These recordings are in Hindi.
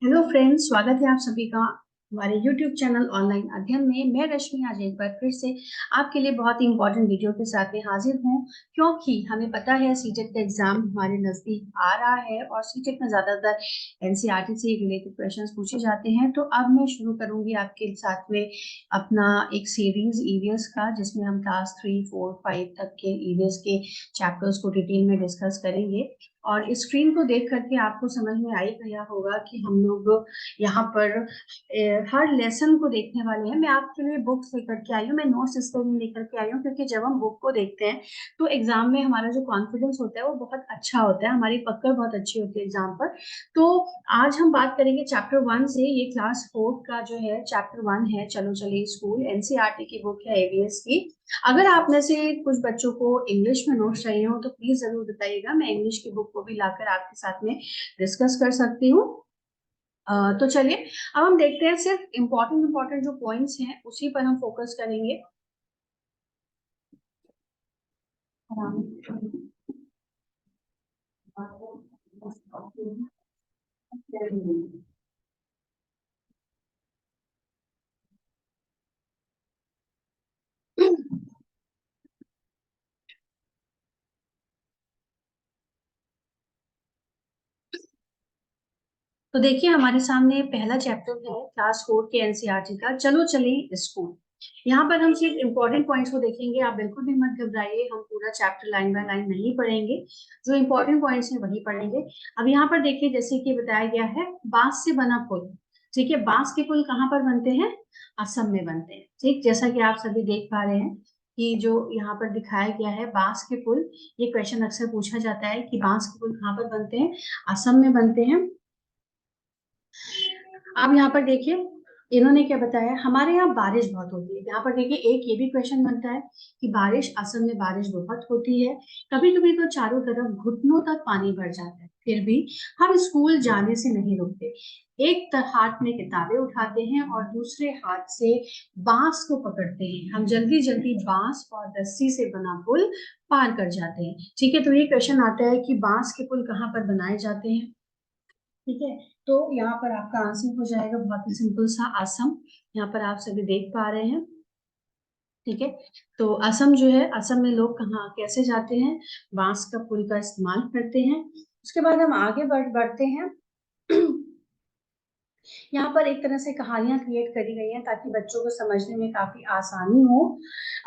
हेलो फ्रेंड्स, स्वागत है आप सभी का हमारे यूट्यूब चैनल ऑनलाइन अध्ययन में। मैं रश्मि आज एक बार फिर से आपके लिए बहुत ही इंपॉर्टेंट वीडियो के साथ में हाजिर हूँ, क्योंकि हमें पता है सीटेट का एग्जाम हमारे नजदीक आ रहा है और सीटेट में ज्यादातर एनसीईआरटी से रिलेटेड क्वेश्चंस पूछे जाते हैं। तो अब मैं शुरू करूंगी आपके साथ में अपना एक सीरीज ईवीएस का, जिसमें हम क्लास 3, 4, 5 तक के ईवीएस के चैप्टर्स को डिटेल में डिस्कस करेंगे। और स्क्रीन को देख करके आपको समझ में आ ही गया होगा कि हम लोग यहाँ पर हर लेसन को देखने वाले हैं। मैं आपके लिए बुक्स लेकर के आई हूँ, मैं नोट्स इसलिए नहीं लेकर के आई हूँ क्योंकि जब हम बुक को देखते हैं तो एग्जाम में हमारा जो कॉन्फिडेंस होता है वो बहुत अच्छा होता है, हमारी पकड़ बहुत अच्छी होती है एग्जाम पर। तो आज हम बात करेंगे चैप्टर 1 से। ये क्लास 4 का जो है चैप्टर 1 है, चलो चलिए स्कूल, एनसीईआरटी की बुक है एवीएस की। अगर आप में से कुछ बच्चों को इंग्लिश में नोट्स चाहिए हो तो प्लीज जरूर बताइएगा, मैं इंग्लिश की बुक को भी लाकर आपके साथ में डिस्कस कर सकती हूँ। तो चलिए अब हम देखते हैं, सिर्फ इम्पोर्टेंट इम्पोर्टेंट जो पॉइंट्स हैं उसी पर हम फोकस करेंगे। तो देखिए हमारे सामने पहला चैप्टर है क्लास 4 के एनसीईआरटी का, चलो चलें स्कूल। यहाँ पर हम सिर्फ इम्पोर्टेंट पॉइंट्स को देखेंगे, आप बिल्कुल भी मत घबराइए, हम पूरा चैप्टर लाइन बाय लाइन नहीं पढ़ेंगे, जो इम्पोर्टेंट पॉइंट्स हैं वही पढ़ेंगे। अब यहाँ पर देखिए, जैसे कि बताया गया है, बांस से बना पुल। ठीक है, बांस के पुल कहाँ पर बनते हैं? असम में बनते हैं। ठीक, जैसा कि आप सभी देख पा रहे हैं कि जो यहाँ पर दिखाया गया है बांस के पुल, ये क्वेश्चन अक्सर पूछा जाता है कि बांस के पुल कहाँ पर बनते हैं? असम में बनते हैं। अब यहाँ पर देखिए इन्होंने क्या बताया, हमारे यहाँ बारिश बहुत होती है। यहाँ पर देखिए एक ये भी क्वेश्चन बनता है कि बारिश, असम में बारिश बहुत होती है, कभी कभी तो चारों तरफ घुटनों तक पानी भर जाता है, फिर भी हम स्कूल जाने से नहीं रुकते। एक हाथ में किताबें उठाते हैं और दूसरे हाथ से बांस को पकड़ते हैं, हम जल्दी जल्दी बांस और रस्सी से बना पुल पार कर जाते हैं। ठीक है, तो ये क्वेश्चन आता है कि बांस के पुल कहाँ पर बनाए जाते हैं। ठीक है, तो यहाँ पर आपका आंसर हो जाएगा बहुत ही सिंपल सा, असम। यहाँ पर आप सभी देख पा रहे हैं। ठीक है, तो असम जो है, असम में लोग कहाँ कैसे जाते हैं? बांस का पुल का इस्तेमाल करते हैं। उसके बाद हम आगे बढ़ते हैं। यहाँ पर एक तरह से कहानियां क्रिएट करी गई हैं ताकि बच्चों को समझने में काफी आसानी हो।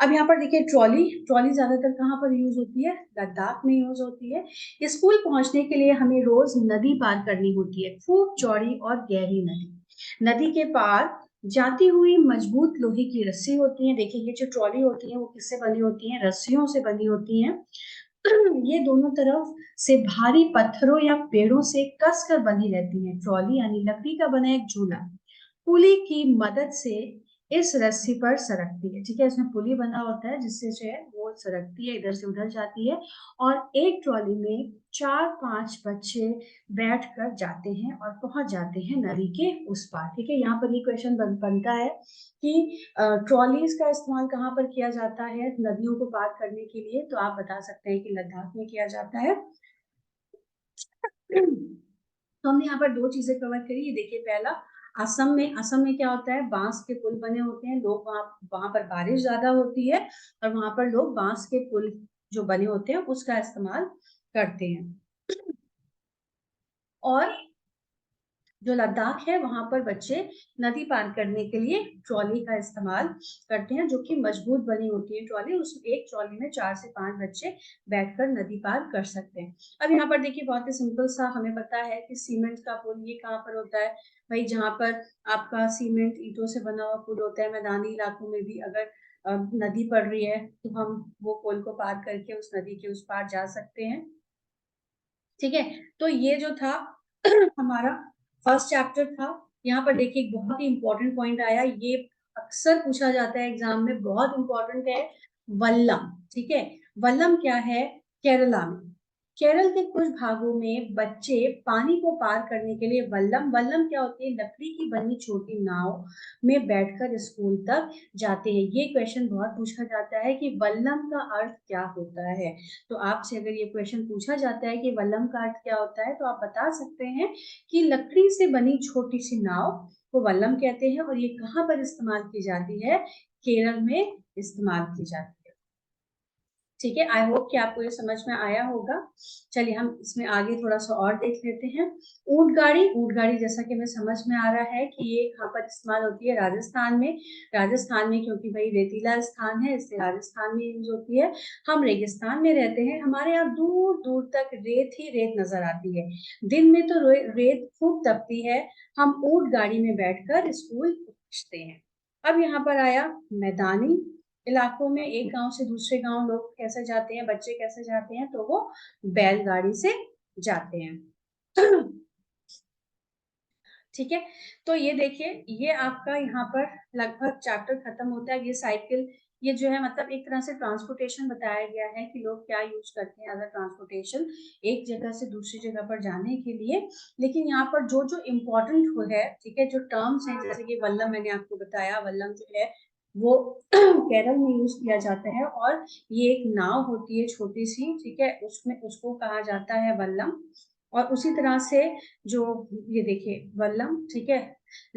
अब यहाँ पर देखिए ट्रॉली, ट्रॉली ज्यादातर कहाँ पर यूज होती है? लद्दाख में यूज होती है। स्कूल पहुंचने के लिए हमें रोज नदी पार करनी होती है, खूब चौड़ी और गहरी नदी। नदी के पार जाती हुई मजबूत लोहे की रस्सी होती है। देखिए ये जो ट्रॉली होती है वो किससे बनी होती है? रस्सियों से बनी होती है। ये दोनों तरफ से भारी पत्थरों या पेड़ों से कसकर बंधी रहती है। ट्रॉली यानी लकड़ी का बना एक झूला पुली की मदद से इस रस्सी पर सरकती है। ठीक है, इसमें पुली बना होता है जिससे जो है वो सरकती है, इधर से उधर जाती है। और एक ट्रॉली में 4-5 बच्चे बैठ कर जाते हैं और पहुंच जाते हैं नदी के उस पार। ठीक है, यहाँ पर ये क्वेश्चन बनता है कि ट्रॉलीज का इस्तेमाल कहाँ पर किया जाता है नदियों को पार करने के लिए? तो आप बता सकते हैं कि लद्दाख में किया जाता है। तो हमने यहाँ पर दो चीजें कवर करी। ये देखिए पहला, असम में क्या होता है? बांस के पुल बने होते हैं, लोग वहां वहां पर बारिश ज्यादा होती है और वहां पर लोग बांस के पुल जो बने होते हैं उसका इस्तेमाल करते हैं। और जो लद्दाख है वहां पर बच्चे नदी पार करने के लिए ट्रॉली का इस्तेमाल करते हैं, जो कि मजबूत बनी होती है ट्रॉली। उस एक ट्रॉली में 4 से 5 बच्चे बैठकर नदी पार कर सकते हैं। अब यहाँ पर देखिए बहुत ही सिंपल सा, हमें पता है कि सीमेंट का पुल ये कहाँ पर होता है भाई? जहाँ पर आपका सीमेंट ईंटों से बना हुआ पुल होता है, मैदानी इलाकों में भी अगर नदी पड़ रही है तो हम वो पुल को पार करके उस नदी के उस पार जा सकते हैं। ठीक है, तो ये जो था हमारा फर्स्ट चैप्टर था। यहाँ पर देखिए एक बहुत ही इंपॉर्टेंट पॉइंट आया, ये अक्सर पूछा जाता है एग्जाम में, बहुत इंपॉर्टेंट है, वल्लम। ठीक है, वल्लम क्या है? केरला में। केरल के कुछ भागों में बच्चे पानी को पार करने के लिए वल्लम वल्लम क्या होती है, लकड़ी की बनी छोटी नाव में बैठकर स्कूल तक जाते हैं। ये क्वेश्चन बहुत पूछा जाता है कि वल्लम का अर्थ क्या होता है। तो आपसे अगर ये क्वेश्चन पूछा जाता है कि वल्लम का अर्थ क्या होता है, तो आप बता सकते हैं कि लकड़ी से बनी छोटी सी नाव को वल्लम कहते हैं, और ये कहाँ पर इस्तेमाल की जाती है, केरल में इस्तेमाल की जाती है। ठीक है, आई होप कि आपको ये समझ में आया होगा। चलिए हम इसमें आगे थोड़ा सा और देख लेते हैं। ऊंट गाड़ी, ऊंट गाड़ी जैसा कि हमें समझ में आ रहा है कि ये कहाँ पर इस्तेमाल होती है, राजस्थान में। राजस्थान में क्योंकि भाई रेतीला स्थान है, इसलिए राजस्थान में यूज होती है। हम रेगिस्तान में रहते हैं, हमारे यहाँ दूर दूर तक रेत ही रेत नजर आती है। दिन में तो रेत खूब तपती है। हम ऊंट गाड़ी में बैठकर स्कूल पहुंचते हैं। अब यहाँ पर आया मैदानी इलाकों में, एक गांव से दूसरे गांव लोग कैसे जाते हैं, बच्चे कैसे जाते हैं, तो वो बैलगाड़ी से जाते हैं। ठीक है, तो ये देखिए, ये आपका यहाँ पर लगभग चैप्टर खत्म होता है। ये साइकिल, ये जो है मतलब एक तरह से ट्रांसपोर्टेशन बताया गया है कि लोग क्या यूज करते हैं अगर ट्रांसपोर्टेशन एक जगह से दूसरी जगह पर जाने के लिए। लेकिन यहाँ पर जो जो इम्पोर्टेंट है, ठीक है, जो टर्म्स हैं, जैसे कि वल्लम मैंने आपको बताया, वल्लम जो है वो केरल में यूज किया जाता है, और ये एक नाव होती है छोटी सी, ठीक है, उसमें उसको कहा जाता है वल्लम। और उसी तरह से जो, ये देखिए वल्लम, ठीक है,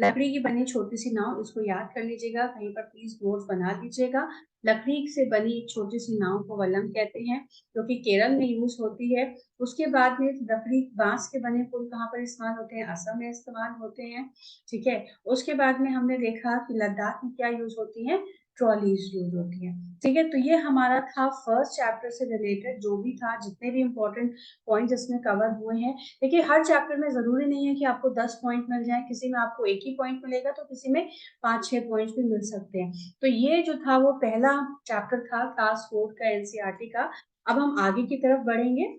लकड़ी की बनी छोटी सी नाव, इसको याद कर लीजिएगा, कहीं पर प्लीज नोट बना लीजिएगा। लकड़ी से बनी छोटी सी नाव को वल्लम कहते हैं, जो कि केरल में यूज होती है। उसके बाद में लकड़ी बांस के बने पुल कहाँ पर इस्तेमाल होते हैं, असम में इस्तेमाल होते हैं। ठीक है, उसके बाद में हमने देखा कि लद्दाख में क्या यूज होती है, ट्रॉलीज यूज होती है। ठीक है, तो ये हमारा था फर्स्ट चैप्टर से रिलेटेड जो भी था, जितने भी इंपॉर्टेंट पॉइंट इसमें कवर हुए हैं। देखिए हर चैप्टर में जरूरी नहीं है कि आपको 10 पॉइंट मिल जाए, किसी में आपको एक ही पॉइंट मिलेगा, तो किसी में 5-6 पॉइंट भी मिल सकते हैं। तो ये जो था वो पहला चैप्टर था क्लास 4 का, एनसीईआरटी का। अब हम आगे की तरफ बढ़ेंगे।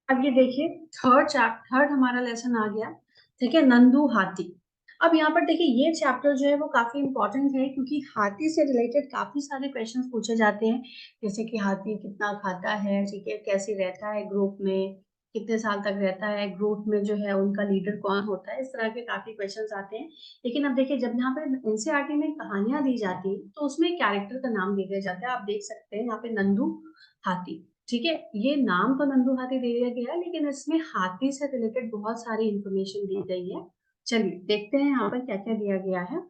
अब ये देखिए, थर्ड हमारा लेसन आ गया। ठीक है, नंदू हाथी। अब यहाँ पर देखिए ये चैप्टर जो है वो काफी इंपॉर्टेंट है, क्योंकि हाथी से रिलेटेड काफी सारे क्वेश्चंस पूछे जाते हैं। जैसे कि हाथी कितना खाता है, ठीक है, कैसे रहता है ग्रुप में, कितने साल तक रहता है ग्रुप में, जो है उनका लीडर कौन होता है, इस तरह के काफी क्वेश्चंस आते हैं। लेकिन अब देखिए जब यहाँ पे एनसीईआरटी में कहानियां दी जाती है, तो उसमें कैरेक्टर का नाम दिया जाता है। आप देख सकते हैं यहाँ पे नंदू हाथी। ठीक है, ये नाम तो नंदू हाथी दे दिया गया है, लेकिन इसमें हाथी से रिलेटेड बहुत सारी इंफॉर्मेशन दी गई है। चलिए देखते हैं यहाँ पर क्या क्या दिया गया है।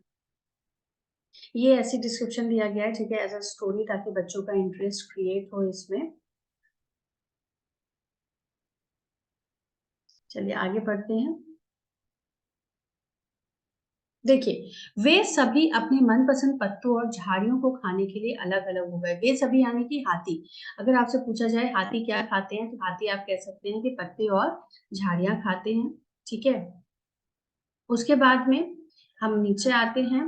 ये ऐसी डिस्क्रिप्शन दिया गया है, ठीक है, एज अ स्टोरी, ताकि बच्चों का इंटरेस्ट क्रिएट हो इसमें। चलिए आगे बढ़ते हैं। देखिए, वे सभी अपने मनपसंद पत्तों और झाड़ियों को खाने के लिए अलग अलग हो गए। वे सभी यानी कि हाथी। अगर आपसे पूछा जाए हाथी क्या खाते हैं, तो हाथी आप कह सकते हैं कि पत्ते और झाड़ियां खाते हैं, ठीक है। उसके बाद में हम नीचे आते हैं।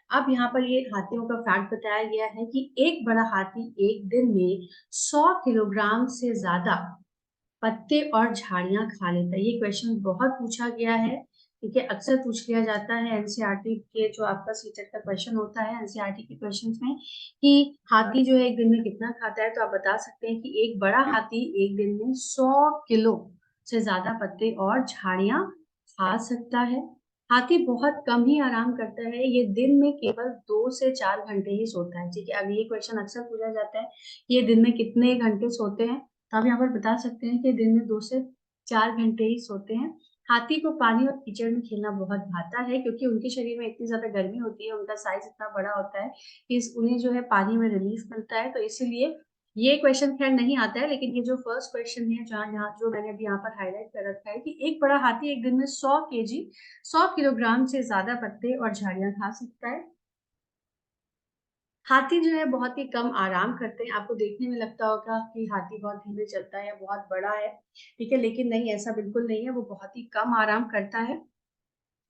अब यहाँ पर ये हाथियों का फैक्ट बताया गया है कि एक बड़ा हाथी एक दिन में 100 किलोग्राम से ज्यादा पत्ते और झाड़ियां खा लेता है। ये क्वेश्चन बहुत पूछा गया है, ठीक है, अक्सर पूछ लिया जाता है एनसीईआरटी के, जो आपका सीटेट का क्वेश्चन होता है एनसीईआरटी के क्वेश्चंस में, कि हाथी जो है एक दिन में कितना खाता है। तो आप बता सकते हैं कि एक बड़ा हाथी एक दिन में 100 किलो से ज्यादा पत्ते और झाड़ियां खा सकता है। हाथी बहुत कम ही आराम करता है, ये दिन में केवल 2 से 4 घंटे ही सोता है, ठीक है। अब ये क्वेश्चन अक्सर पूछा जाता है, ये दिन में कितने घंटे सोते हैं, तो आप यहाँ पर बता सकते हैं कि दिन में 2 से 4 घंटे ही सोते हैं। हाथी को पानी और कीचड़ में खेलना बहुत भाता है, क्योंकि उनके शरीर में इतनी ज्यादा गर्मी होती है, उनका साइज इतना बड़ा होता है कि उन्हें जो है पानी में रिलीफ मिलता है, तो इसीलिए ये क्वेश्चन खैर नहीं आता है। लेकिन ये जो फर्स्ट क्वेश्चन है, जहाँ यहाँ जो मैंने अभी यहाँ पर हाईलाइट कर रखा है कि एक बड़ा हाथी एक दिन में 100 किलोग्राम से ज्यादा पत्ते और झाड़ियां खा सकता है। हाथी जो है बहुत ही कम आराम करते हैं। आपको देखने में लगता होगा कि हाथी बहुत धीमे चलता है या बहुत बड़ा है, ठीक है, लेकिन नहीं, ऐसा बिल्कुल नहीं है, वो बहुत ही कम आराम करता है।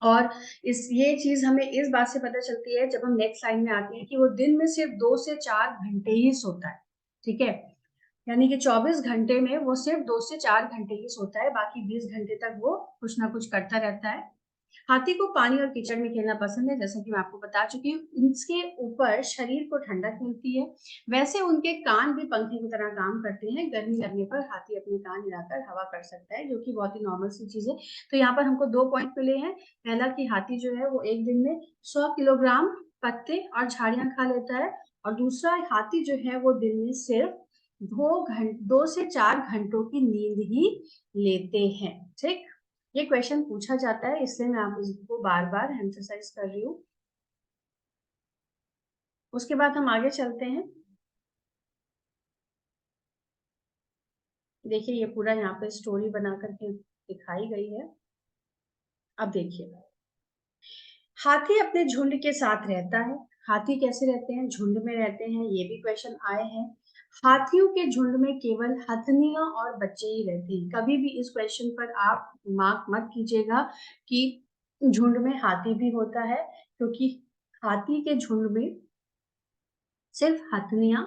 और इस ये चीज हमें इस बात से पता चलती है जब हम नेक्स्ट लाइन में आते हैं कि वो दिन में सिर्फ 2 से 4 घंटे ही सोता है, ठीक है। यानी कि 24 घंटे में वो सिर्फ 2 से 4 घंटे ही सोता है, बाकी 20 घंटे तक वो कुछ ना कुछ करता रहता है। हाथी को पानी और कीचड़ में खेलना पसंद है, जैसा कि मैं आपको बता चुकी हूँ। इसके ऊपर शरीर को ठंडक मिलती है। वैसे उनके कान भी पंखे की तरह काम करते हैं। गर्मी लगने पर हाथी अपने कान हिलाकर हवा कर सकता है, जो कि बहुत ही नॉर्मल सी चीज है। तो यहाँ पर हमको 2 पॉइंट मिले हैं। पहला कि हाथी जो है वो एक दिन में 100 किलोग्राम पत्ते और झाड़ियां खा लेता है, और दूसरा हाथी जो है वो दिन में सिर्फ 2 से 4 घंटों की नींद ही लेते हैं, ठीक। ये क्वेश्चन पूछा जाता है, इसलिए मैं आप इसको बार बार एम्फसाइज कर रही हूँ। उसके बाद हम आगे चलते हैं। देखिए, ये पूरा यहाँ पे स्टोरी बना करके दिखाई गई है। अब देखिए, हाथी अपने झुंड के साथ रहता है। हाथी कैसे रहते हैं, झुंड में रहते हैं, ये भी क्वेश्चन आए हैं। हाथियों के झुंड में केवल हथनियां और बच्चे ही रहते हैं। कभी भी इस क्वेश्चन पर आप मार्क मत कीजिएगा कि झुंड में हाथी भी होता है, क्योंकि हाथी के झुंड में सिर्फ हथनियां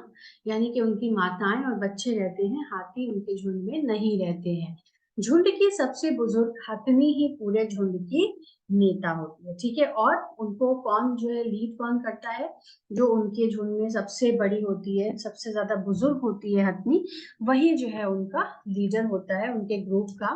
यानी कि उनकी माताएं और बच्चे रहते हैं। हाथी उनके झुंड में नहीं रहते हैं। झुंड की सबसे बुजुर्ग हथनी ही पूरे झुंड की नेता होती है, ठीक है। और उनको कौन जो है लीड कौन करता है, जो उनके झुंड में सबसे बड़ी होती है, सबसे ज्यादा बुजुर्ग होती है हथनी, वही जो है उनका लीडर होता है उनके ग्रुप का।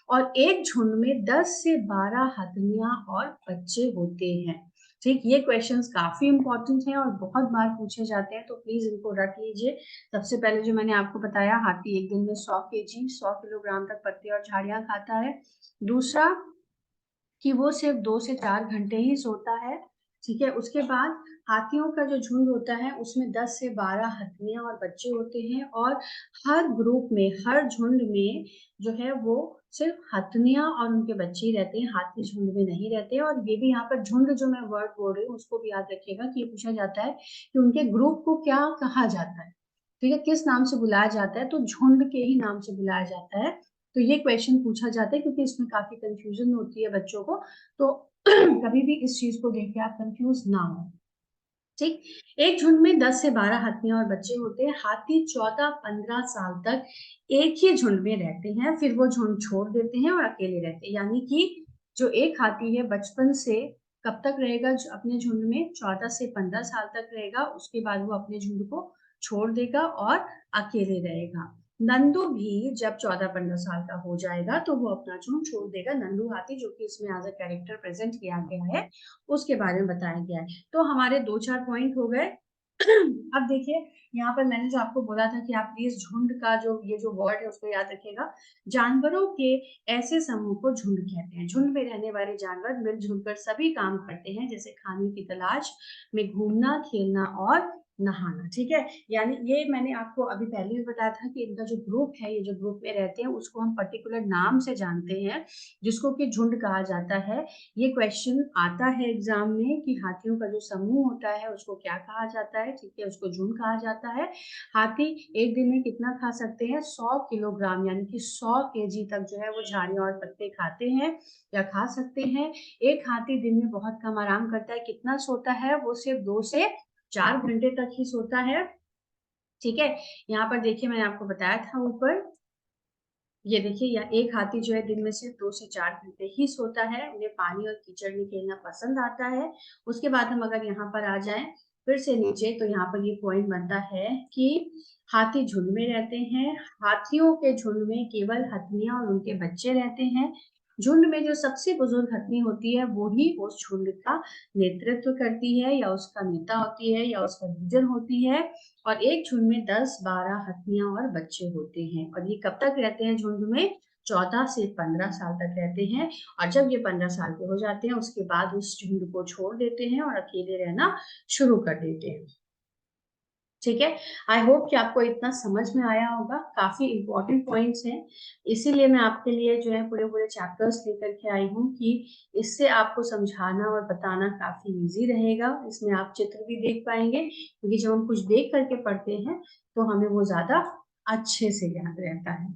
और एक झुंड में 10 से 12 हथनियां और बच्चे होते हैं, ठीक। ये क्वेश्चंस काफी इंपॉर्टेंट हैं और बहुत बार पूछे जाते हैं, तो प्लीज इनको रख लीजिए। सबसे पहले जो मैंने आपको बताया, हाथी एक दिन में 100 किलोग्राम तक पत्ते और झाड़ियां खाता है। दूसरा कि वो सिर्फ 2 से 4 घंटे ही सोता है, ठीक है। उसके बाद हाथियों का जो झुंड होता है उसमें 10 से 12 हथनियां और बच्चे होते हैं, और हर ग्रुप में, हर झुंड में जो है वो सिर्फ हथनियां और उनके बच्चे ही रहते हैं। हाथी झुंड में नहीं रहते। और ये भी यहाँ पर झुंड जो मैं वर्ड बोल रही हूँ उसको भी याद रखिएगा कि ये पूछा जाता है कि उनके ग्रुप को क्या कहा जाता है, ठीक है, किस नाम से बुलाया जाता है, तो झुंड के ही नाम से बुलाया जाता है। तो ये क्वेश्चन पूछा जाता है, क्योंकि इसमें काफी कंफ्यूजन होती है बच्चों को, तो कभी भी इस चीज को देख के आप कंफ्यूज ना हो, ठीक। एक झुंड में 10 से 12 हथियां और बच्चे होते हैं। हाथी 14-15 साल तक एक ही झुंड में रहते हैं, फिर वो झुंड छोड़ देते हैं और अकेले रहते हैं। यानी कि जो एक हाथी है बचपन से कब तक रहेगा अपने झुंड में, 14 से 15 साल तक रहेगा। उसके बाद वो अपने झुंड को छोड़ देगा और अकेले रहेगा। नंदू भी जब 14-15 साल का हो जाएगा तो वो अपना झुंड छोड़ देगा। नंदू हाथी, जो कि इसमें एज अ कैरेक्टर प्रेजेंट किया गया है, उसके बारे में बताया गया है। तो हमारे 2-4 पॉइंट हो गए। अब देखिए, यहाँ पर मैंने जो आपको बोला था कि आप प्लीज झुंड का जो ये जो वर्ड है उसको याद रखिएगा। जानवरों के ऐसे समूह को झुंड कहते हैं। झुंड में रहने वाले जानवर मिलजुल कर सभी काम करते हैं, जैसे खाने की तलाश में घूमना, खेलना और नहाना। ठीक है, यानी ये मैंने आपको अभी पहले भी बताया था कि इनका जो ग्रुप है, ये जो ग्रुप में रहते हैं उसको हम पर्टिकुलर नाम से जानते हैं, जिसको कि झुंड कहा जाता है। ये क्वेश्चन आता है एग्जाम में कि हाथियों का जो समूह होता है उसको क्या कहा जाता है। ठीक है, उसको झुंड कहा जाता है। हाथी एक दिन में कितना खा सकते हैं? 100 किलोग्राम, यानी कि 100 केजी तक जो है वो झाड़ियां और पत्ते खाते हैं या खा सकते हैं। एक हाथी दिन में बहुत कम आराम करता है। कितना सोता है? वो सिर्फ 2 से 4 घंटे तक ही सोता है। ठीक है, यहाँ पर देखिए मैंने आपको बताया था ऊपर, ये देखिए, या एक हाथी जो है दिन में सिर्फ 2 से 4 घंटे ही सोता है। उन्हें पानी और कीचड़ में खेलना पसंद आता है। उसके बाद हम अगर यहाँ पर आ जाएं फिर से नीचे, तो यहाँ पर ये पॉइंट बनता है कि हाथी झुंड में रहते हैं। हाथियों के झुंड में केवल हथनियां और उनके बच्चे रहते हैं। झुंड में जो सबसे बुजुर्ग हथनी होती है वो ही उस झुंड का नेतृत्व करती है, या उसका नेता होती है, या उसका लीडर होती है। और एक झुंड में 10-12 हथनियां और बच्चे होते हैं। और ये कब तक रहते हैं झुंड में? 14 से 15 साल तक रहते हैं। और जब ये 15 साल के हो जाते हैं उसके बाद उस झुंड को छोड़ देते हैं और अकेले रहना शुरू कर देते हैं। ठीक है, आई होप कि आपको इतना समझ में आया होगा। काफी इंपॉर्टेंट पॉइंट्स हैं, इसीलिए मैं आपके लिए जो है पूरे पूरे चैप्टर्स लेकर के आई हूँ कि इससे आपको समझाना और बताना काफी इजी रहेगा। इसमें आप चित्र भी देख पाएंगे, क्योंकि जब हम कुछ देख करके पढ़ते हैं तो हमें वो ज्यादा अच्छे से याद रहता है।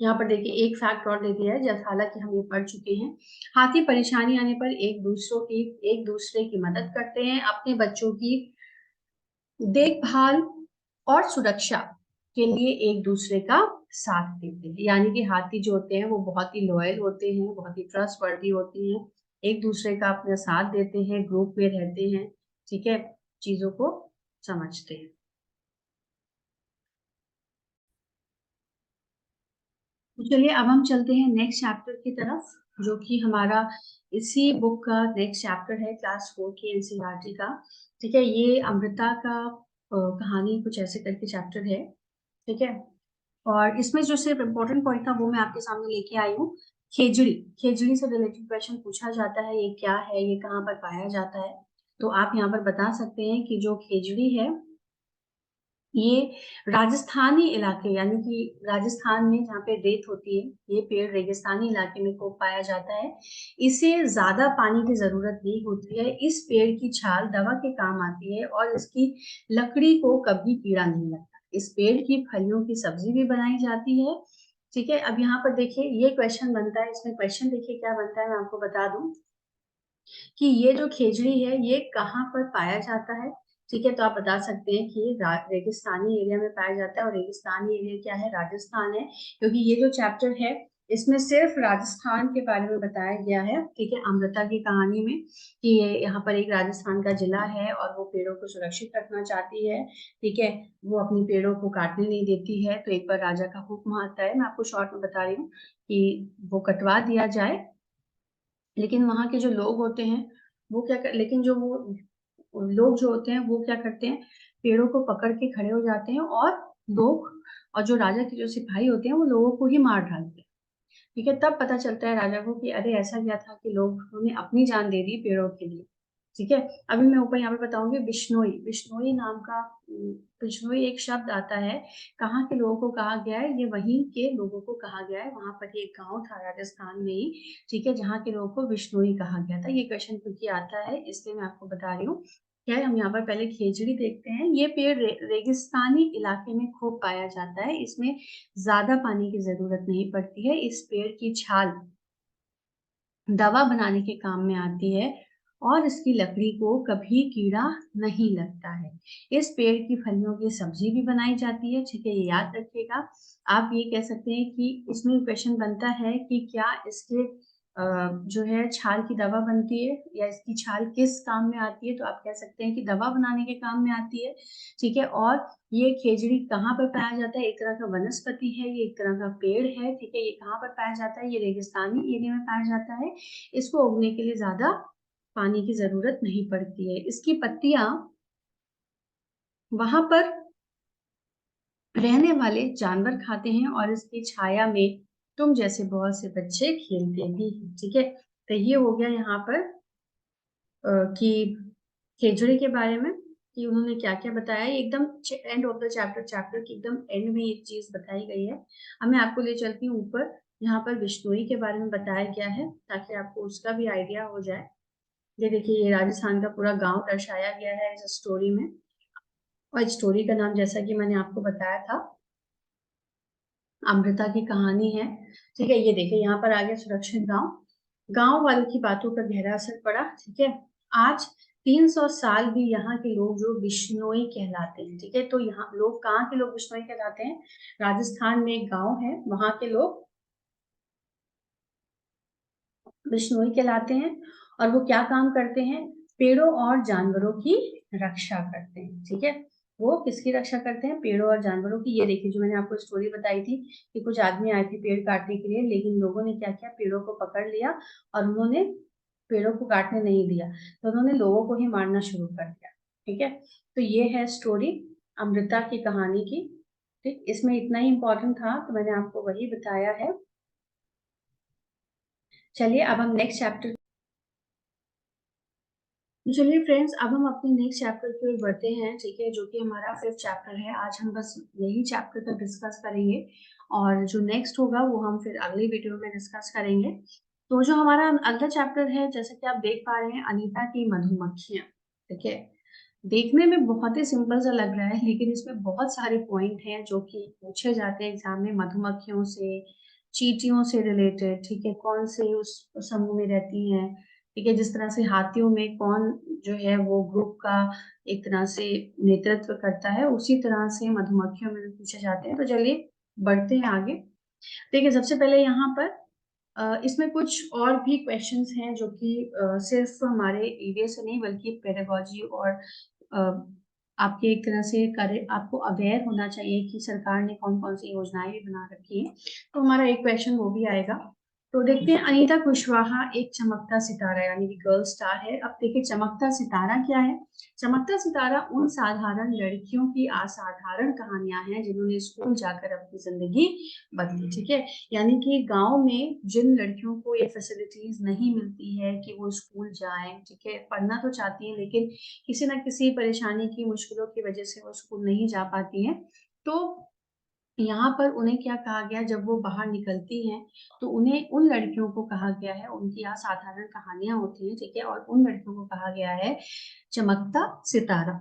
यहाँ पर देखिए एक फैक्ट और दे दिया है, जैसे हालांकि हम ये पढ़ चुके हैं। हाथी परेशानी आने पर एक दूसरे की मदद करते हैं, अपने बच्चों की देखभाल और सुरक्षा के लिए एक दूसरे का साथ देते हैं। यानी कि हाथी जो होते हैं वो बहुत ही लॉयल होते हैं, बहुत ही ट्रस्टवर्दी होती हैं, एक दूसरे का अपना साथ देते हैं, ग्रुप में रहते हैं। ठीक है, चीजों को समझते हैं। तो चलिए अब हम चलते हैं नेक्स्ट चैप्टर की तरफ, जो कि हमारा इसी बुक का नेक्स्ट चैप्टर है, क्लास 4 की एनसीईआरटी का। ठीक है, ये अमृता का कहानी कुछ ऐसे करके चैप्टर है। ठीक है, और इसमें जो सिर्फ इम्पोर्टेंट पॉइंट था वो मैं आपके सामने लेके आई हूँ। खेजड़ी, खेजड़ी से रिलेटेड क्वेश्चन पूछा जाता है, ये क्या है, ये कहाँ पर पाया जाता है। तो आप यहाँ पर बता सकते हैं कि जो खेजड़ी है ये राजस्थानी इलाके, यानी कि राजस्थान में जहाँ पे रेत होती है, ये पेड़ रेगिस्तानी इलाके में खूब पाया जाता है। इसे ज्यादा पानी की जरूरत नहीं होती है। इस पेड़ की छाल दवा के काम आती है और इसकी लकड़ी को कभी कीड़ा नहीं लगता। इस पेड़ की फलियों की सब्जी भी बनाई जाती है। ठीक है, अब यहाँ पर देखिए ये क्वेश्चन बनता है, इसमें क्वेश्चन देखिए क्या बनता है, मैं आपको बता दूं कि ये जो खेजड़ी है ये कहाँ पर पाया जाता है। ठीक है, तो आप बता सकते हैं कि ये रेगिस्तानी एरिया में पाया जाता है। और रेगिस्तानी एरिया क्या है? राजस्थान है, क्योंकि ये जो चैप्टर है इसमें सिर्फ राजस्थान के बारे में बताया गया है। ठीक है, अमृता की कहानी में कि ये यहाँ पर एक राजस्थान का जिला है और वो पेड़ों को सुरक्षित रखना चाहती है। ठीक है, वो अपनी पेड़ों को काटने नहीं देती है। तो एक बार राजा का हुक्म आता है, मैं आपको शॉर्ट में बता रही हूँ, कि वो कटवा दिया जाए। लेकिन वहां के जो लोग होते हैं वो क्या कर, लेकिन जो वो लोग जो होते हैं वो क्या करते हैं, पेड़ों को पकड़ के खड़े हो जाते हैं, और लोग और जो राजा के जो सिपाही होते हैं वो लोगों को ही मार डालते हैं। ठीक है, तब पता चलता है राजा को कि अरे ऐसा क्या था कि लोगों ने अपनी जान दे दी पेड़ों के लिए। ठीक है, अभी मैं ऊपर यहाँ पे बताऊंगी बिश्नोई, बिश्नोई नाम का बिश्नोई एक शब्द आता है। कहाँ के लोगों को कहा गया है? ये वहीं के लोगों को कहा गया है। वहां पर एक गांव था राजस्थान में ही, ठीक है, जहाँ के लोगों को बिश्नोई कहा गया था। ये क्वेश्चन क्योंकि आता है इसलिए मैं आपको बता रही हूँ। क्या है, हम यहाँ पर पहले खेजड़ी देखते हैं। ये पेड़ रेगिस्तानी इलाके में खूब पाया जाता है। इसमें ज्यादा पानी की जरूरत नहीं पड़ती है। इस पेड़ की छाल दवा बनाने के काम में आती है और इसकी लकड़ी को कभी कीड़ा नहीं लगता है। इस पेड़ की फलियों की सब्जी भी बनाई जाती है। ठीक है, ये याद रखिएगा। आप ये कह सकते हैं कि इसमें क्वेश्चन बनता है कि क्या इसके जो है छाल की दवा बनती है, या इसकी छाल किस काम में आती है, तो आप कह सकते हैं कि दवा बनाने के काम में आती है। ठीक है, और ये खेजड़ी कहाँ पर पाया जाता है? एक तरह का वनस्पति है, ये एक तरह का पेड़ है। ठीक है, ये कहाँ पर पाया जाता है? ये रेगिस्तानी एरिया में पाया जाता है। इसको उगने के लिए ज्यादा पानी की जरूरत नहीं पड़ती है। इसकी पत्तियां वहां पर रहने वाले जानवर खाते हैं, और इसकी छाया में तुम जैसे बहुत से बच्चे खेलते भी हैं। ठीक है, तो ये हो गया यहाँ पर कि खेजड़ी के बारे में, कि उन्होंने क्या क्या बताया। एकदम एंड ऑफ द चैप्टर की एकदम एंड में एक चीज बताई गई है। अब मैं आपको ले चलती हूँ ऊपर, यहाँ पर बिश्नोई के बारे में बताया गया है, ताकि आपको उसका भी आइडिया हो जाए। ये देखिए, ये राजस्थान का पूरा गांव दर्शाया गया है इस स्टोरी में, और स्टोरी का नाम जैसा कि मैंने आपको बताया था, अमृता की कहानी है। ठीक है, ये देखिए यहाँ पर आ गया सुरक्षित गांव। गांव वालों की बातों का गहरा असर पड़ा। ठीक है, आज 300 साल भी यहाँ के लोग जो बिश्नोई कहलाते हैं। ठीक है, तो यहाँ लोग कहाँ के लोग बिश्नोई कहलाते हैं? राजस्थान में एक गांव है, वहां के लोग बिश्नोई कहलाते हैं। और वो क्या काम करते हैं? पेड़ों और जानवरों की रक्षा करते हैं। ठीक है, वो किसकी रक्षा करते हैं? पेड़ों और जानवरों की। ये देखिए, जो मैंने आपको स्टोरी बताई थी कि कुछ आदमी आए थे पेड़ काटने के लिए, लेकिन लोगों ने क्या किया? पेड़ों को पकड़ लिया और उन्होंने पेड़ों को काटने नहीं दिया, तो उन्होंने लोगों को ही मारना शुरू कर दिया। ठीक है, तो ये है स्टोरी अमृता की कहानी की। ठीक, इसमें इतना ही इंपॉर्टेंट था, तो मैंने आपको वही बताया है। चलिए अब हम नेक्स्ट चैप्टर, तो चलिए फ्रेंड्स, अब हम अपने नेक्स्ट चैप्टर की ओर बढ़ते हैं। ठीक है, जो कि हमारा 5th चैप्टर है। आज हम बस यही चैप्टर तक डिस्कस करेंगे, और जो नेक्स्ट होगा वो हम फिर अगली वीडियो में डिस्कस करेंगे। तो जो हमारा अगला चैप्टर है, जैसे कि आप देख पा रहे हैं, अनीता की मधुमक्खियां। ठीक है, देखने में बहुत ही सिंपल सा लग रहा है, लेकिन इसमें बहुत सारे पॉइंट हैं जो कि पूछे जाते हैं एग्जाम में, मधुमक्खियों से, चींटियों से रिलेटेड। ठीक है, कौन से उस समूह में रहती हैं। ठीक है, जिस तरह से हाथियों में कौन जो है वो ग्रुप का एक तरह से नेतृत्व करता है, उसी तरह से मधुमक्खियों में भी पूछे जाते हैं। तो चलिए बढ़ते हैं आगे। देखिए, सबसे पहले यहाँ पर इसमें कुछ और भी क्वेश्चंस हैं, जो कि सिर्फ हमारे ईवीएस से नहीं, बल्कि पेडागोजी और अ, आपके एक तरह से करे आपको अवेयर होना चाहिए कि सरकार ने कौन कौन सी योजनाएं भी बना रखी है। तो हमारा एक क्वेश्चन वो भी आएगा। तो देखते हैं, अनीता कुशवाहा एक चमकता सितारा यानी कि गर्ल स्टार है। अब देखिए, चमकता सितारा क्या है? चमकता सितारा उन साधारण लड़कियों की असाधारण कहानियां हैं जिन्होंने स्कूल जाकर अपनी जिंदगी बदली। ठीक है, यानी कि गांव में जिन लड़कियों को ये फैसिलिटीज नहीं मिलती है कि वो स्कूल जाएं, ठीक है, पढ़ना तो चाहती हैं, लेकिन किसी ना किसी परेशानी की, मुश्किलों की वजह से वो स्कूल नहीं जा पाती हैं, तो यहाँ पर उन्हें क्या कहा गया? जब वो बाहर निकलती हैं, तो उन्हें, उन लड़कियों को कहा गया है, उनकी असाधारण कहानियां होती हैं। ठीक है, और उन लड़कियों को कहा गया है चमकता सितारा।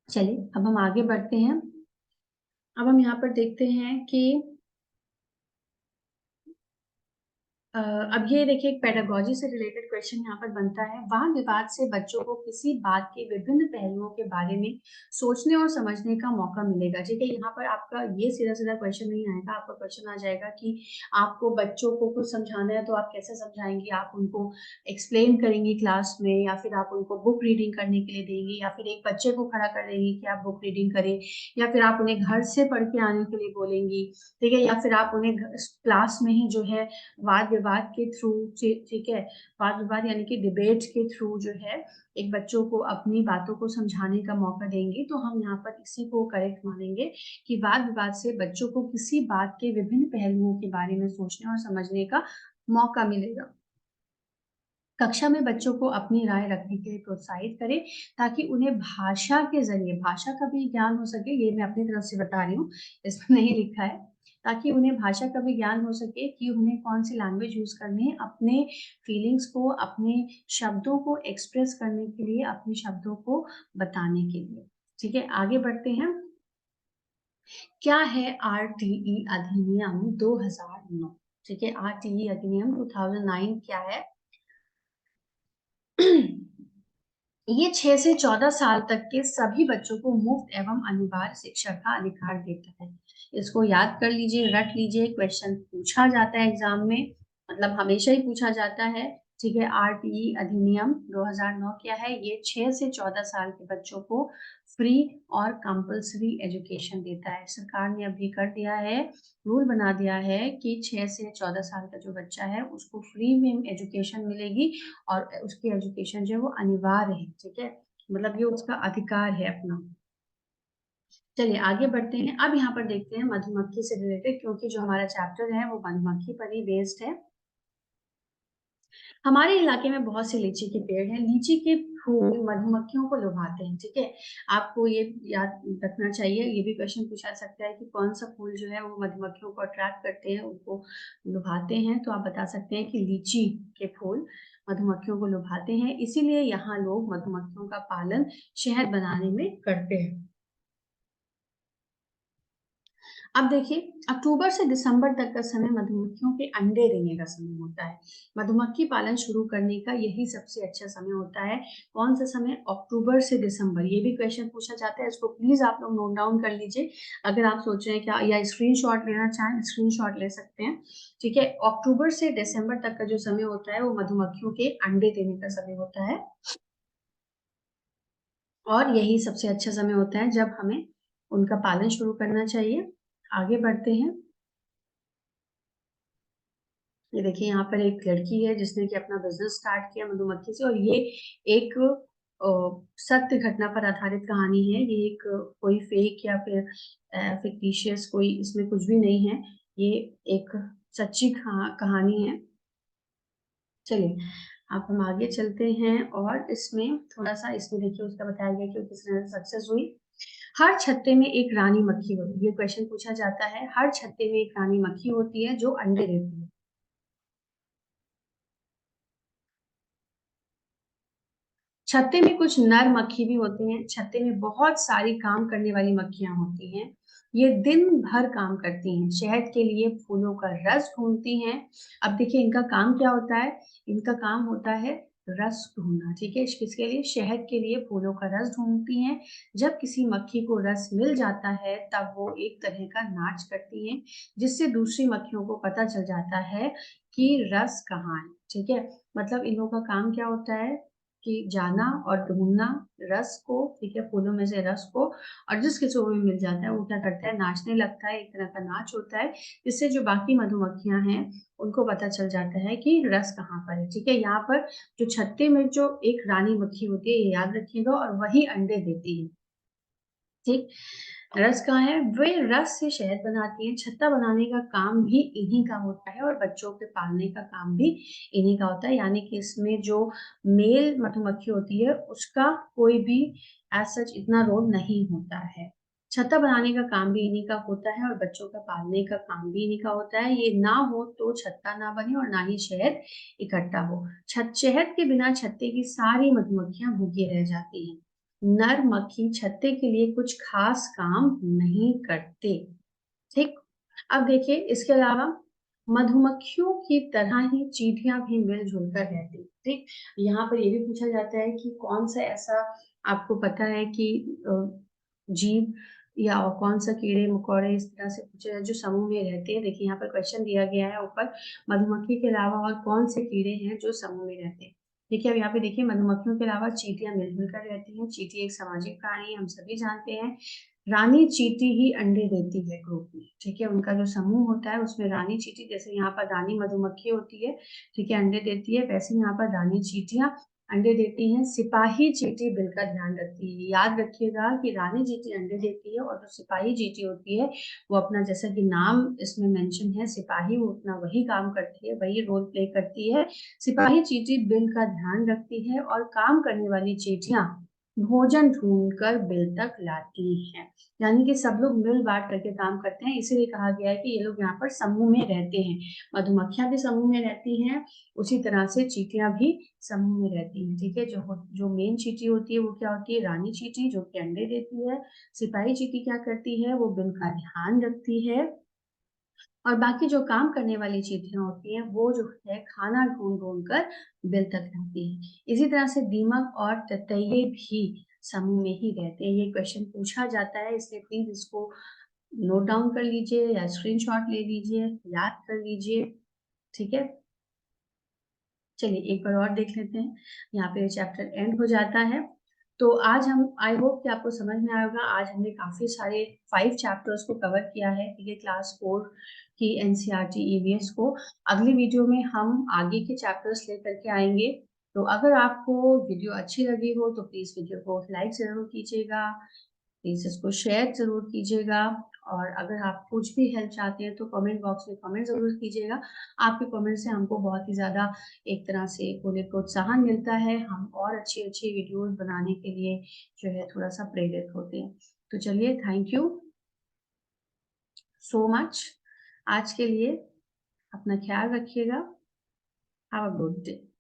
चलिए अब हम आगे बढ़ते हैं। अब हम यहाँ पर देखते हैं कि अब ये देखिए, एक पेडागोजी से रिलेटेड क्वेश्चन यहाँ पर बनता है। वाद विवाद से बच्चों को किसी बात के विभिन्न पहलुओं के बारे में सोचने और समझने का मौका मिलेगा। ठीक है, यहाँ पर आपका ये सीधा सीधा क्वेश्चन नहीं आएगा, आपका क्वेश्चन आ जाएगा कि आपको बच्चों को कुछ समझाना है, तो आप कैसे समझाएंगे? आप उनको एक्सप्लेन करेंगी क्लास में, या फिर आप उनको बुक रीडिंग करने के लिए देंगी, या फिर एक बच्चे को खड़ा कर देंगी कि आप बुक रीडिंग करें, या फिर आप उन्हें घर से पढ़ के आने के लिए बोलेंगी। ठीक है, या फिर आप उन्हें क्लास में ही जो है वाद विवाद के थ्रू, ठीक है, वाद विवाद यानी कि डिबेट के थ्रू जो है एक बच्चों को अपनी बातों को समझाने का मौका देंगे। तो हम यहाँ पर इसी को करेक्ट मानेंगे कि वाद विवाद से बच्चों को किसी बात के विभिन्न पहलुओं के बारे में सोचने और समझने का मौका मिलेगा। कक्षा में बच्चों को अपनी राय रखने के लिए प्रोत्साहित करें, ताकि उन्हें भाषा के जरिए, भाषा का भी ज्ञान हो सके। ये मैं अपनी तरफ से बता रही हूँ, इसमें नहीं लिखा है। ताकि उन्हें भाषा का भी ज्ञान हो सके कि उन्हें कौन सी लैंग्वेज यूज करनी है अपने फीलिंग्स को, अपने शब्दों को एक्सप्रेस करने के लिए, अपने शब्दों को बताने के लिए। ठीक है, आगे बढ़ते हैं। क्या है आरटीई अधिनियम 2009? ठीक है, आरटीई अधिनियम 2009 क्या है? ये 6 से 14 साल तक के सभी बच्चों को मुफ्त एवं अनिवार्य शिक्षा का अधिकार देता है। इसको याद कर लीजिए, रट लीजिए, क्वेश्चन पूछा जाता है एग्जाम में। मतलब हमेशा ही पूछा जाता है। ठीक है, आरटीई अधिनियम 2009 क्या है, ये 6 से 14 साल के बच्चों को फ्री और कंपल्सरी एजुकेशन देता है। सरकार ने अभी कर दिया है, रूल बना दिया है कि 6 से 14 साल का जो बच्चा है उसको फ्री में एजुकेशन मिलेगी और उसकी एजुकेशन जो है वो अनिवार्य है। ठीक है, मतलब ये उसका अधिकार है अपना। चलिए आगे बढ़ते हैं। अब यहाँ पर देखते हैं मधुमक्खी से रिलेटेड, क्योंकि जो हमारा चैप्टर है वो मधुमक्खी पर ही बेस्ड है। हमारे इलाके में बहुत से लीची के पेड़ हैं। लीची के फूल मधुमक्खियों को लुभाते हैं। ठीक है, आपको ये याद रखना चाहिए। ये भी क्वेश्चन पूछा सकता है कि कौन सा फूल जो है वो मधुमक्खियों को अट्रैक्ट करते हैं, उनको लुभाते हैं। तो आप बता सकते हैं कि लीची के फूल मधुमक्खियों को लुभाते हैं, इसीलिए यहाँ लोग मधुमक्खियों का पालन शहद बनाने में करते हैं। अब देखिए, अक्टूबर से दिसंबर तक का समय मधुमक्खियों के अंडे देने का समय होता है। मधुमक्खी पालन शुरू करने का यही सबसे अच्छा समय होता है। कौन सा समय? अक्टूबर से दिसंबर। ये भी क्वेश्चन पूछा जाता है, इसको प्लीज आप लोग नोट डाउन कर लीजिए। अगर आप सोच रहे हैं क्या या स्क्रीनशॉट लेना चाहें, स्क्रीनशॉट ले सकते हैं। ठीक है, अक्टूबर से दिसंबर तक का जो समय होता है वो मधुमक्खियों के अंडे देने का समय होता है, और यही सबसे अच्छा समय होता है जब हमें उनका पालन शुरू करना चाहिए। आगे बढ़ते हैं। ये देखिए, यहाँ पर एक लड़की है जिसने कि अपना बिजनेस स्टार्ट किया मधुमक्खी से, और ये एक सत्य घटना पर आधारित कहानी है। ये एक कोई फेक या फिर फिक्टिशियस कोई इसमें कुछ भी नहीं है। ये एक सच्ची कहानी है। चलिए अब हम आगे चलते हैं, और इसमें थोड़ा सा इसमें देखिए उसका बताया गया कि किस तरह सक्सेस हुई। हर छत्ते में एक रानी मक्खी होती है। ये क्वेश्चन पूछा जाता है, हर छत्ते में एक रानी मक्खी होती है जो अंडे देती है। छत्ते में कुछ नर मक्खी भी होते हैं। छत्ते में बहुत सारी काम करने वाली मक्खियां होती हैं। ये दिन भर काम करती हैं, शहद के लिए फूलों का रस ढूंढती हैं। अब देखिए इनका काम क्या होता है, इनका काम होता है रस ढूंढना। ठीक है, किसके लिए? शहद के लिए फूलों का रस ढूंढती हैं। जब किसी मक्खी को रस मिल जाता है तब वो एक तरह का नाच करती हैं, जिससे दूसरी मक्खियों को पता चल जाता है कि रस कहाँ है। ठीक है, मतलब इन लोगों का काम क्या होता है कि जाना और ढूंढना रस को। ठीक है, फूलों में से रस को, और जिस किसी को भी मिल जाता है वो क्या करता है, नाचने लगता है। एक तरह का नाच होता है, जिससे जो बाकी मधुमक्खियां हैं उनको पता चल जाता है कि रस कहाँ पर है। ठीक है, यहाँ पर जो छत्ते में जो एक रानी मक्खी होती है, ये याद रखिएगा, और वही अंडे देती है। ठीक, रस कहाँ है? वे रस से शहद बनाती हैं। छत्ता बनाने का काम भी इन्हीं का होता है, और बच्चों के पालने का काम भी इन्हीं का होता है। यानी कि इसमें जो मेल मधुमक्खी होती है उसका कोई भी एज सच इतना रोल नहीं होता है। छत्ता बनाने का काम भी इन्हीं का होता है, और बच्चों का पालने का काम भी इन्हीं का होता है। ये ना हो तो छत्ता ना बने, और ना ही शहद इकट्ठा हो। शहद के बिना छत्ते की सारी मधुमक्खियां भूखी रह जाती हैं। नर मक्खी छत्ते के लिए कुछ खास काम नहीं करते। ठीक, अब देखिए इसके अलावा मधुमक्खियों की तरह ही चींटियां भी मिलजुल कर रहती। ठीक, यहाँ पर ये भी पूछा जाता है कि कौन सा ऐसा आपको पता है कि जीव या और कौन सा कीड़े मकोड़े इस तरह से पूछे हैं जो समूह में रहते हैं। देखिए यहाँ पर क्वेश्चन दिया गया है ऊपर, मधुमक्खी के अलावा और कौन से कीड़े हैं जो समूह में रहते हैं। देखिए अब यहाँ पे देखिए, मधुमक्खियों के अलावा चींटियां मिलजुल कर रहती हैं। चींटी एक सामाजिक प्राणी है, हम सभी जानते हैं। रानी चींटी ही अंडे देती है ग्रुप में। ठीक है, उनका जो समूह होता है उसमें रानी चींटी, जैसे यहाँ पर रानी मधुमक्खी होती है, ठीक है, अंडे देती है, वैसे यहाँ पर रानी चींटियां अंडे देती हैं। सिपाही चींटी बिल का ध्यान रखती है। याद रखिएगा कि रानी चींटी अंडे देती है, और जो सिपाही चींटी होती है वो अपना, जैसा कि नाम इसमें मेंशन है सिपाही, वो अपना वही काम करती है, वही रोल प्ले करती है। सिपाही चींटी बिल का ध्यान रखती है, और काम करने वाली चींटियां भोजन ढूंढकर बिल तक लाती हैं। यानी कि सब लोग मिल बांट करके काम करते हैं, इसीलिए कहा गया है कि ये लोग यहाँ पर समूह में रहते हैं। मधुमक्खियां भी समूह में रहती हैं, उसी तरह से चींटियां भी समूह में रहती हैं। ठीक है, जो मेन चींटी होती है वो क्या होती है, रानी चींटी, जो कि अंडे देती है। सिपाही चींटी क्या करती है, वो बिल का ध्यान रखती है, और बाकी जो काम करने वाली चींटियां होती हैं वो जो है खाना ढूंढ ढूंढ कर बिल तक लाती है। इसी तरह से दीमक और ततैये भी समूह में ही रहते हैं। ये क्वेश्चन पूछा जाता है, इसलिए प्लीज इसको नोट डाउन कर लीजिए या स्क्रीनशॉट ले लीजिए, याद कर लीजिए। ठीक है, चलिए एक बार और देख लेते हैं। यहाँ पे चैप्टर एंड हो जाता है। तो आज हम आई होप कि आपको समझ में आएगा। आज हमने काफ़ी सारे 5 चैप्टर्स को कवर किया है, ठीक है, क्लास 4 की एनसीईआरटी ईवीएस को। अगली वीडियो में हम आगे के चैप्टर्स लेकर के आएंगे। तो अगर आपको वीडियो अच्छी लगी हो तो प्लीज़ वीडियो को लाइक ज़रूर कीजिएगा, प्लीज़ इसको शेयर ज़रूर कीजिएगा। और अगर आप कुछ भी हेल्प चाहते हैं तो कमेंट बॉक्स में कमेंट ज़रूर कीजिएगा। आपके कमेंट से हमको बहुत ही ज़्यादा एक तरह से बोले प्रोत्साहन मिलता है। हम और अच्छी-अच्छी वीडियोज़ बनाने के लिए जो है थोड़ा-सा प्रेरित होते हैं। तो चलिए, थैंक यू सो मच। आज के लिए अपना ख्याल रखिएगा। Have a good day.